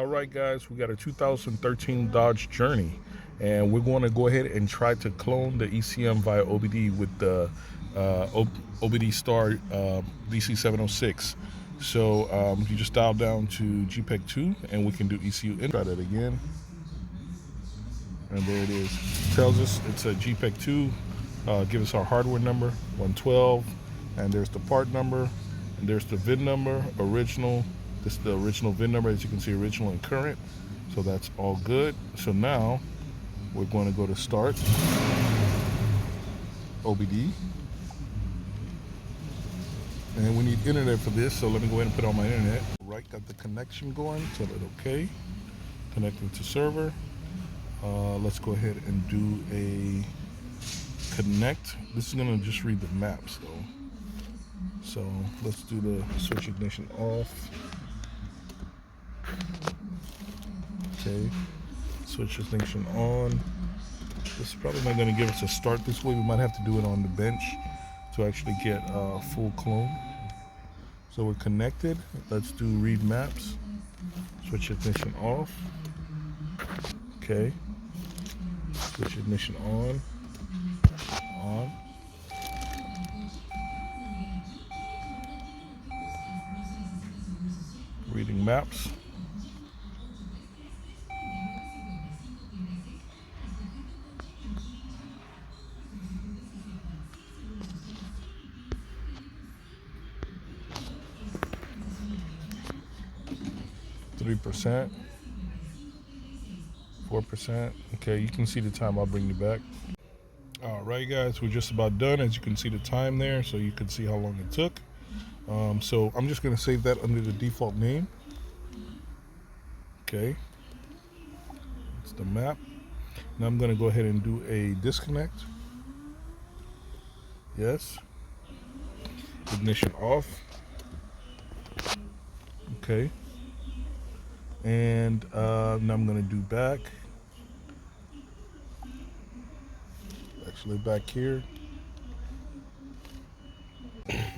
right, guys, we got a 2013 Dodge Journey, and we're going to go ahead and try to clone the ECM via OBD with the OBDSTAR DC706. So you just dial down to GPEC2 and we can do ECU. Try that again. And there it is. It tells us it's a GPEC2. Give us our hardware number, 112. And there's the part number. And there's the VIN number, original. This is the original VIN number, as you can see, original and current. So that's all good. So now we're going to go to start, OBD. And we need internet for this, so let me go ahead and put on my internet. Right, got the connection going, tell it okay. Connecting to server. Let's go ahead and do a connect. This is gonna just read the maps though. So let's do the switch ignition off. Okay, switch ignition on. This is probably not gonna give us a start this way. We might have to do it on the bench to actually get a full clone. So we're connected. Let's do read maps. Switch ignition off. Okay. Switch ignition on. On. Reading maps. %, 4%. Okay, you can see the time. I'll bring you back. All right, guys, we're just about done. As you can see the time there, so you can see how long it took. So I'm just going to save that under the default name. Okay, it's the map. Now I'm going to go ahead and do a disconnect. Yes. Ignition off. Okay. And now I'm going to do back. Actually back here.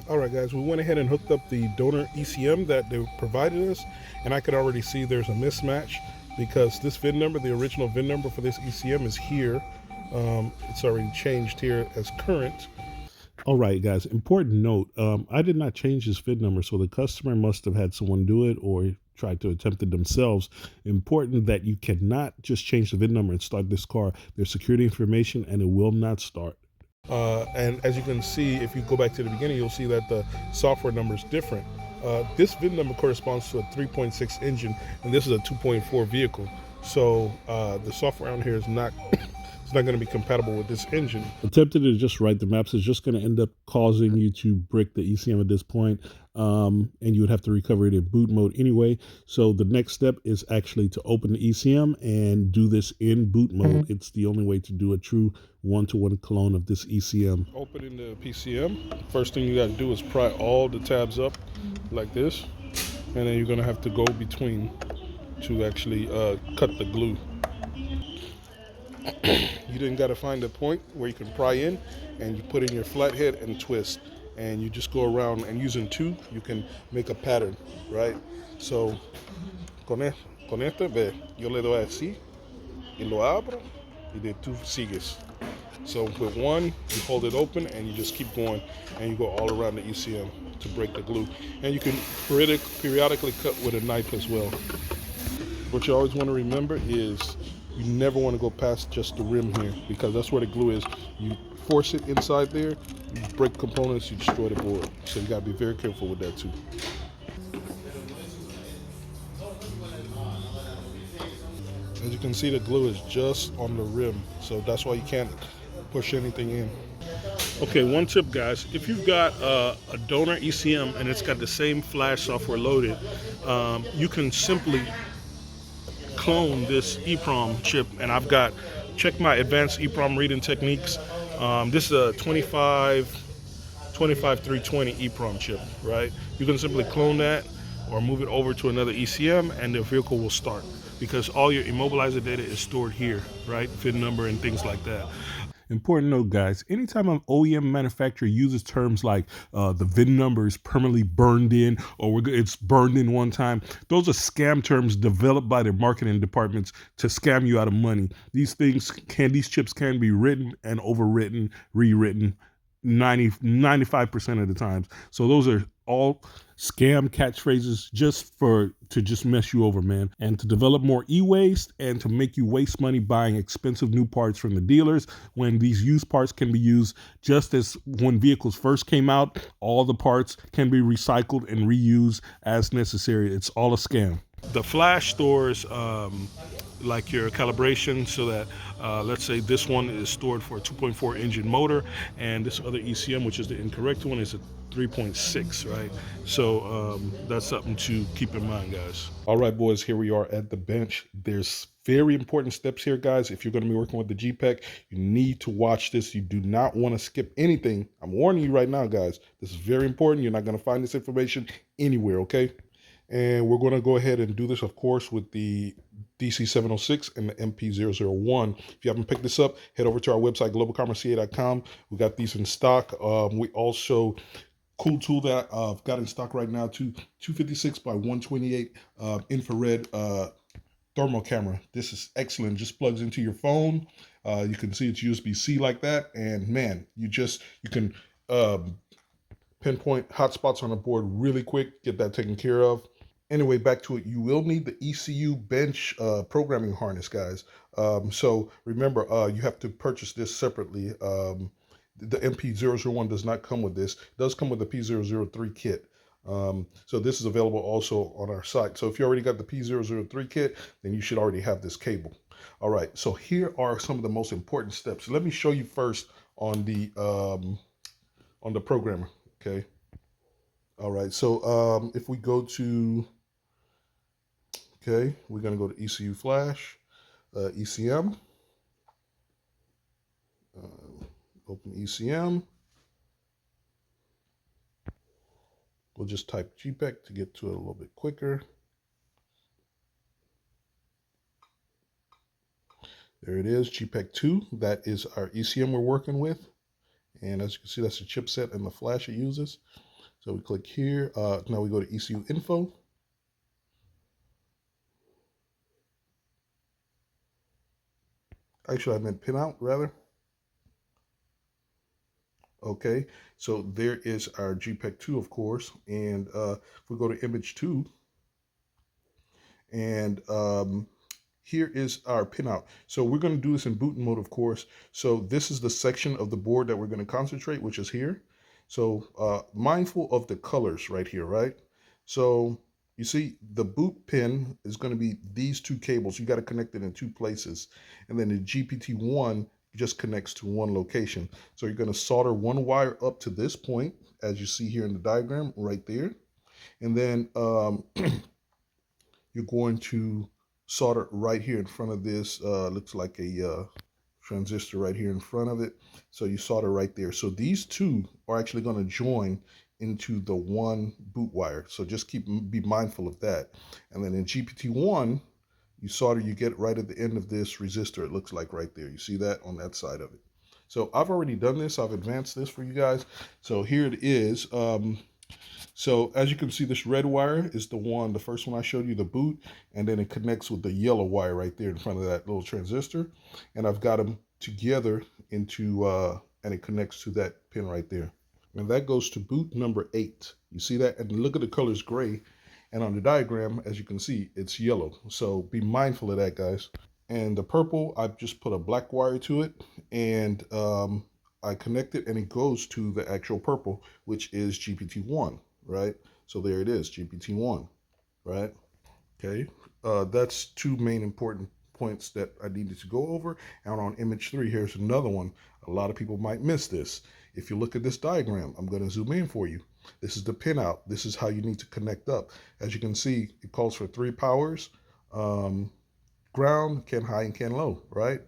All right, guys, we went ahead and hooked up the donor ECM that they provided us, and I could already see there's a mismatch because this VIN number, the original VIN number for this ECM is here. It's already changed here as current. All right, guys, important note, I did not change this VIN number, so the customer must have had someone do it or tried to attempt it themselves. Important that you cannot just change the VIN number and start this car. There's security information and it will not start. And as you can see, if you go back to the beginning, you'll see that the software number is different. This VIN number corresponds to a 3.6 engine, and this is a 2.4 vehicle. So the software on here is not it's not going to be compatible with this engine. Attempting to just write the maps is just going to end up causing you to brick the ECM at this point, and you would have to recover it in boot mode anyway. So the next step is actually to open the ECM and do this in boot mode. It's the only way to do a true one-to-one clone of this ECM. Opening the PCM, first thing you got to do is pry all the tabs up like this, and then you're going to have to go between to actually cut the glue. You then got to find a point where you can pry in, and you put in your flathead and twist, and you just go around, and using two you can make a pattern, right? So con esto, ve, yo le doy así y lo abro y de tú sigues. So with one, you hold it open and you just keep going, and you go all around the ECM to break the glue. And you can periodically cut with a knife as well. What you always want to remember is you never want to go past just the rim here, because that's where the glue is. You force it inside there, you break components, you destroy the board. So you got to be very careful with that too. As you can see, the glue is just on the rim, so that's why you can't push anything in. Okay, one tip, guys, if you've got a donor ECM and it's got the same flash software loaded, you can simply clone this EEPROM chip. And I've got, check my advanced EEPROM reading techniques. This is a 25320 EEPROM chip, right? You can simply clone that or move it over to another ECM and the vehicle will start, because all your immobilizer data is stored here, right? VIN number and things like that. Important note, guys, anytime an OEM manufacturer uses terms like the VIN number is permanently burned in, or it's burned in one time, those are scam terms developed by their marketing departments to scam you out of money. These chips can be written and overwritten, rewritten 95% of the times. So those are all scam catchphrases just to mess you over, man, and to develop more e-waste and to make you waste money buying expensive new parts from the dealers when these used parts can be used just as when vehicles first came out. All the parts can be recycled and reused as necessary. It's all a scam. The flash stores like your calibration, so that let's say this one is stored for a 2.4 engine motor, and this other ECM, which is the incorrect one, is a 3.6, right? So that's something to keep in mind, guys. All right, boys, here we are at the bench. There's very important steps here, guys. If you're going to be working with the GPEC, you need to watch this. You do not want to skip anything. I'm warning you right now, guys. This is very important. You're not going to find this information anywhere, okay? And we're going to go ahead and do this, of course, with the DC706 and the MP001. If you haven't picked this up, head over to our website, globalcommerceca.com. We got these in stock. We also, cool tool that I've got in stock right now, 256 by 128 infrared thermal camera. This is excellent. Just plugs into your phone. You can see it's USB-C like that. And man, you can pinpoint hotspots on the board really quick, get that taken care of. Anyway, back to it. You will need the ECU bench programming harness, guys. So remember, you have to purchase this separately. The MP001 does not come with this. It does come with the P003 kit. So this is available also on our site. So if you already got the P003 kit, then you should already have this cable. All right, so here are some of the most important steps. Let me show you first on the programmer, okay? All right, so if we go to, okay, we're gonna go to ECU flash, ECM, open ECM. We'll just type GPEC to get to it a little bit quicker. There it is, GPEC2. That is our ECM we're working with. And as you can see, that's the chipset and the flash it uses. So we click here. Now we go to ECU info. Actually, I meant pinout rather. Okay, so there is our GPEC2, of course. And if we go to image 2, and here is our pinout. So we're going to do this in boot mode, of course. So this is the section of the board that we're going to concentrate, which is here. So mindful of the colors right here, right? So you see the boot pin is going to be these two cables. You got to connect it in two places. And then the GPT-1 just connects to one location. So you're going to solder one wire up to this point, as you see here in the diagram right there. And then you're going to solder right here in front of this, looks like a transistor right here in front of it. So you solder right there. So these two are actually going to join into the one boot wire. So just be mindful of that. And then in GPT-1, you solder, you get right at the end of this resistor, it looks like right there. You see that on that side of it. So I've already done this. I've advanced this for you guys. So here it is. So as you can see, this red wire is the first one I showed you, the boot, and then it connects with the yellow wire right there in front of that little transistor. And I've got them together into, and it connects to that pin right there. And that goes to boot number 8. You see that? And look at the color's gray. And on the diagram, as you can see, it's yellow. So be mindful of that, guys. And the purple, I've just put a black wire to it, and I connect it, and it goes to the actual purple, which is GPT-1, right? So there it is, GPT-1, right? Okay, that's two main important points that I needed to go over. And on image 3, here's another one. A lot of people might miss this. If you look at this diagram, I'm going to zoom in for you. This is the pinout. This is how you need to connect up. As you can see, it calls for 3 powers. Ground, can high, and can low, right?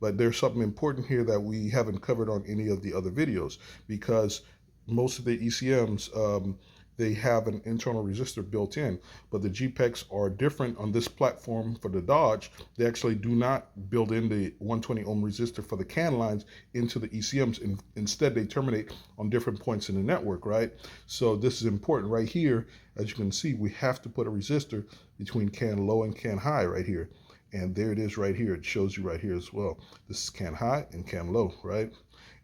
But there's something important here that we haven't covered on any of the other videos, because most of the ECMs, they have an internal resistor built in, but the GPECs are different on this platform. For the Dodge, they actually do not build in the 120 ohm resistor for the CAN lines into the ECMs. Instead, they terminate on different points in the network, right? So this is important right here. As you can see, we have to put a resistor between CAN low and CAN high right here. And there it is right here. It shows you right here as well. This is CAN high and CAN low, right?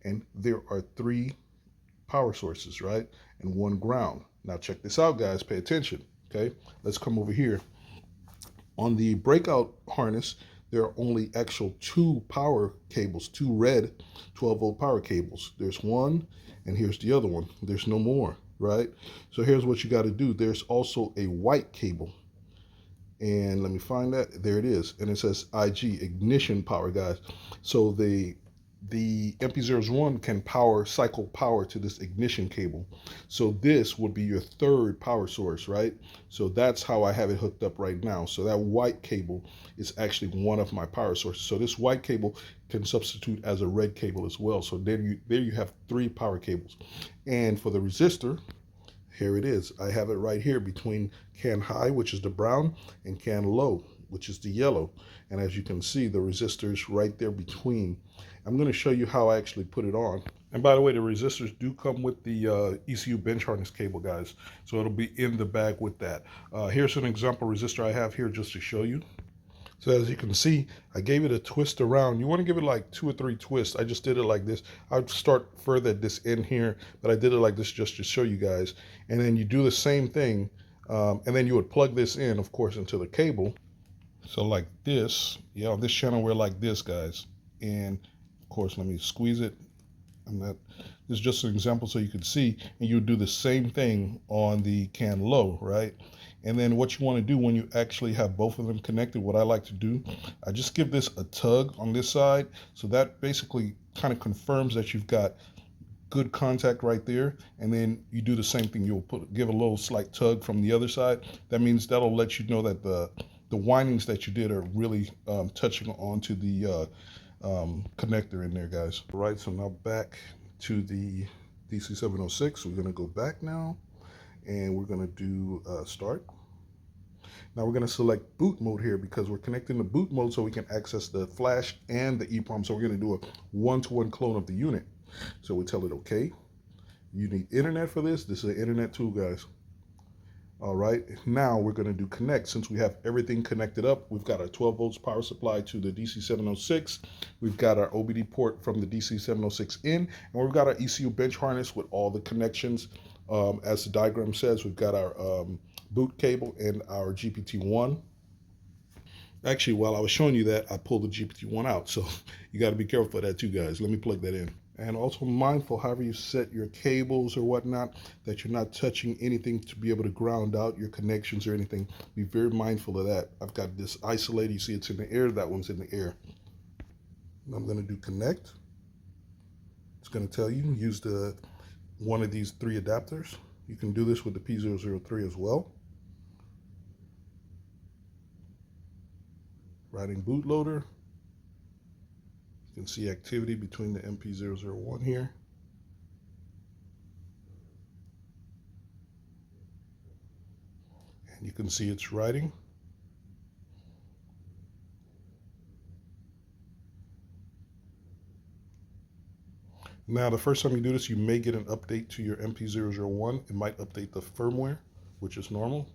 And there are 3 power sources, right? And 1 ground. Now check this out, guys. Pay attention, okay? Let's come over here. On the breakout harness, there are only actual 2 power cables, 2 red 12-volt power cables. There's one, and here's the other one. There's no more, right? So here's what you got to do. There's also a white cable. And let me find that. There it is. And it says IG, ignition power, guys. So the MP001 can cycle power to this ignition cable. So this would be your 3rd power source, right? So that's how I have it hooked up right now. So that white cable is actually one of my power sources. So this white cable can substitute as a red cable as well. So there you have 3 power cables. And for the resistor, here it is. I have it right here between CAN high, which is the brown, and CAN low, which is the yellow. And as you can see, the resistors right there between. I'm going to show you how I actually put it on. And by the way, the resistors do come with the ECU bench harness cable, guys. So it'll be in the bag with that. Here's an example resistor I have here just to show you. So as you can see, I gave it a twist around. You want to give it like 2 or 3 twists. I just did it like this. I'd start further at this end here, but I did it like this just to show you guys. And then you do the same thing. And then you would plug this in, of course, into the cable. So like this, yeah, on this channel, we're like this, guys. And of course, let me squeeze it. This is just an example so you can see, and you do the same thing on the CAN low, right? And then what you want to do when you actually have both of them connected, what I like to do, I just give this a tug on this side. So that basically kind of confirms that you've got good contact right there. And then you do the same thing. You'll give a little slight tug from the other side. That means that'll let you know that the windings that you did are really touching onto the connector in there, guys. All right, so now back to the DC706. We're going to go back now, and we're going to do start. Now we're going to select boot mode here because we're connecting the boot mode so we can access the flash and the EEPROM. So we're going to do a 1-to-1 clone of the unit. So we tell it okay. You need internet for this. This is an internet tool, guys. All right, now we're going to do connect. Since we have everything connected up, we've got our 12 volts power supply to the DC706. We've got our OBD port from the DC706 in, and we've got our ECU bench harness with all the connections. As the diagram says, we've got our boot cable and our GPT-1. Actually, while I was showing you that, I pulled the GPT-1 out, so you got to be careful for that too, guys. Let me plug that in. And also mindful, however you set your cables or whatnot, that you're not touching anything to be able to ground out your connections or anything. Be very mindful of that. I've got this isolated. You see it's in the air. That one's in the air. I'm going to do connect. It's going to tell you use one of these 3 adapters. You can do this with the P003 as well. Writing bootloader. You can see activity between the MP001 here. And you can see it's writing. Now, the first time you do this, you may get an update to your MP001. It might update the firmware, which is normal.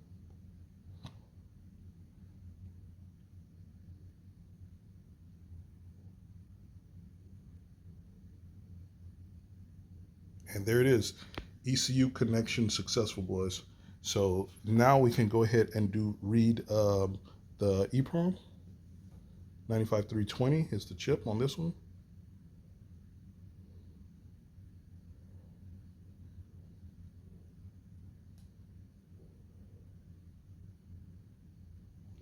And there it is, ECU connection successful, boys. So now we can go ahead and read the EEPROM. 95320 is the chip on this one.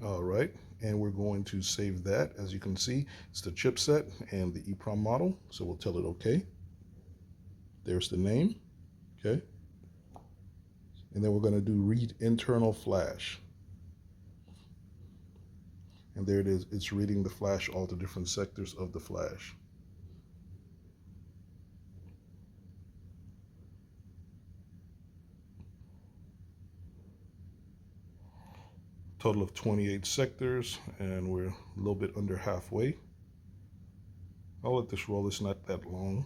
All right, and we're going to save that. As you can see, it's the chipset and the EEPROM model. So we'll tell it okay. There's the name, okay? And then we're going to do read internal flash. And there it is. It's reading the flash, all the different sectors of the flash. Total of 28 sectors, and we're a little bit under halfway. I'll let this roll, it's not that long.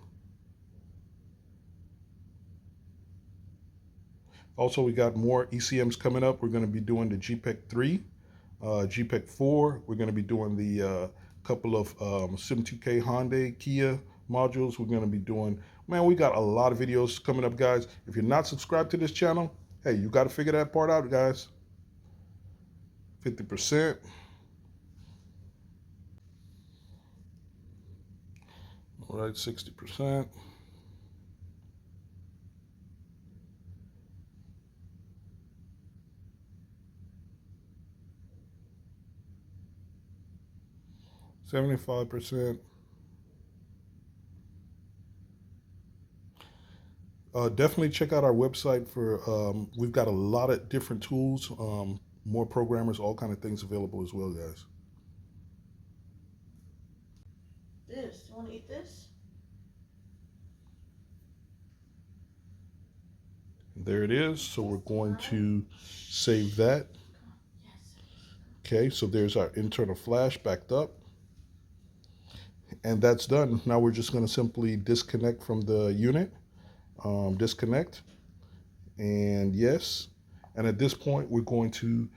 Also, we got more ECMs coming up. We're going to be doing the GPEC3, GPEC4. We're going to be doing the couple of Sim2K Hyundai, Kia modules. We're going to be doing, man, we got a lot of videos coming up, guys. If you're not subscribed to this channel, hey, you got to figure that part out, guys. 50%. All right, 60%. $75%. Definitely check out our website for, we've got a lot of different tools, more programmers, all kind of things available as well, guys. This, you want to eat this? There it is. So we're going to save that. Okay, so there's our internal flash backed up. And that's done. Now we're just going to simply disconnect from the unit. Disconnect. And yes. And at this point, we're going to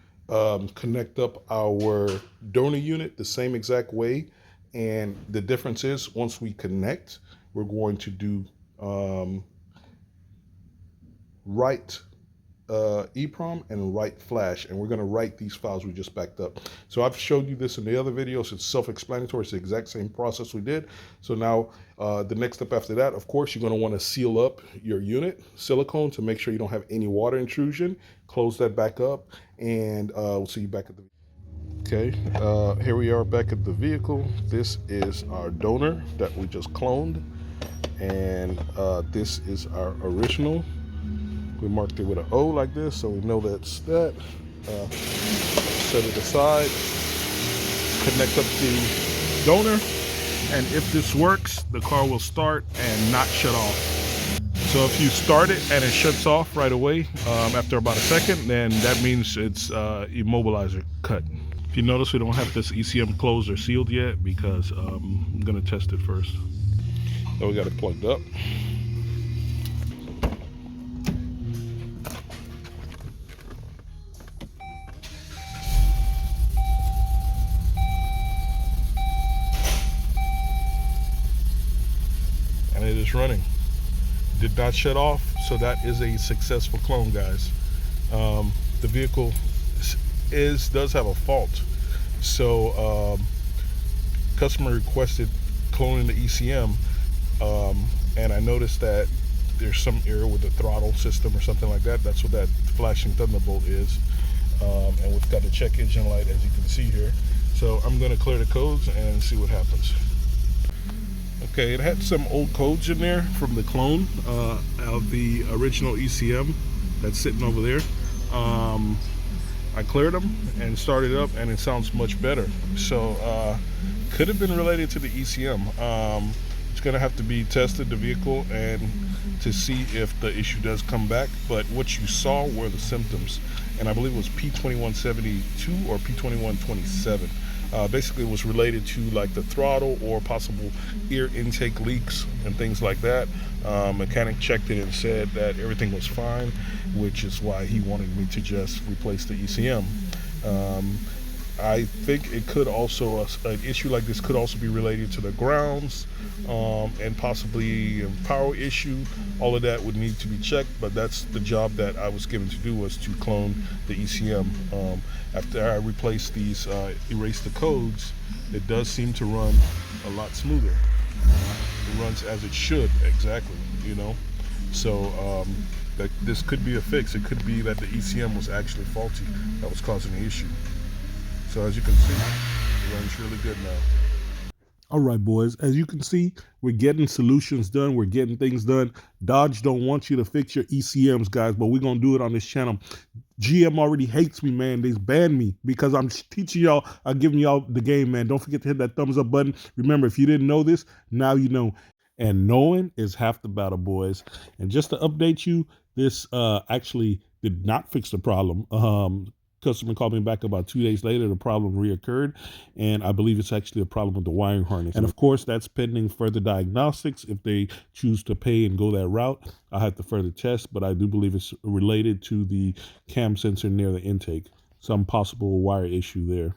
connect up our donor unit the same exact way. And the difference is once we connect, we're going to do write EEPROM and write flash, and we're going to write these files we just backed up. So I've showed you this in the other videos. It's self-explanatory. It's the exact same process we did. So now the next step after that, of course, you're going to want to seal up your unit, silicone, to make sure you don't have any water intrusion. Close that back up, and we'll see you back at the Okay, here we are back at the vehicle. This is our donor that we just cloned, and this is our original. We marked it with an O like this, so we know that's that. Set it aside, connect up the donor, and if this works, the car will start and not shut off. So if you start it and it shuts off right away after about a second, then that means it's immobilizer cut. If you notice, we don't have this ECM closed or sealed yet because I'm gonna test it first. So we got it plugged up. And it is running. Did not shut off, so that is a successful clone, guys. The vehicle does have a fault, so customer requested cloning the ECM, and I noticed that there's some error with the throttle system or something like that. That's what that flashing thunderbolt is, and we've got the check engine light, as you can see here. So I'm going to clear the codes and see what happens. Okay, it had some old codes in there from the clone of the original ECM that's sitting over there. I cleared them and started up, and it sounds much better. So could have been related to the ECM. It's going to have to be tested, the vehicle, and to see if the issue does come back. But what you saw were the symptoms, and I believe it was P2172 or P2127. Basically, it was related to like the throttle or possible air intake leaks and things like that. Mechanic checked it and said that everything was fine, which is why he wanted me to just replace the ECM. I think it could also, an issue like this could also be related to the grounds and possibly a power issue. All of that would need to be checked, but that's the job that I was given to do, was to clone the ECM. After I replaced these, erase the codes, it does seem to run a lot smoother. It runs as it should, exactly, you know. So that this could be a fix. It could be that the ECM was actually faulty that was causing the issue. So as you can see, it runs really good now. All right, boys, as you can see, we're getting solutions done. We're getting things done. Dodge don't want you to fix your ECMs, guys, but we're going to do it on this channel. GM already hates me, man. They banned me because I'm teaching y'all, I'm giving y'all the game, man. Don't forget to hit that thumbs up button. Remember, if you didn't know this, now you know. And knowing is half the battle, boys. And just to update you, this actually did not fix the problem. Customer called me back about 2 days later. The problem reoccurred, and I believe it's actually a problem with the wiring harness. And of course, that's pending further diagnostics. If they choose to pay and go that route, I'll have to further test, but I do believe it's related to the cam sensor near the intake. Some possible wire issue there.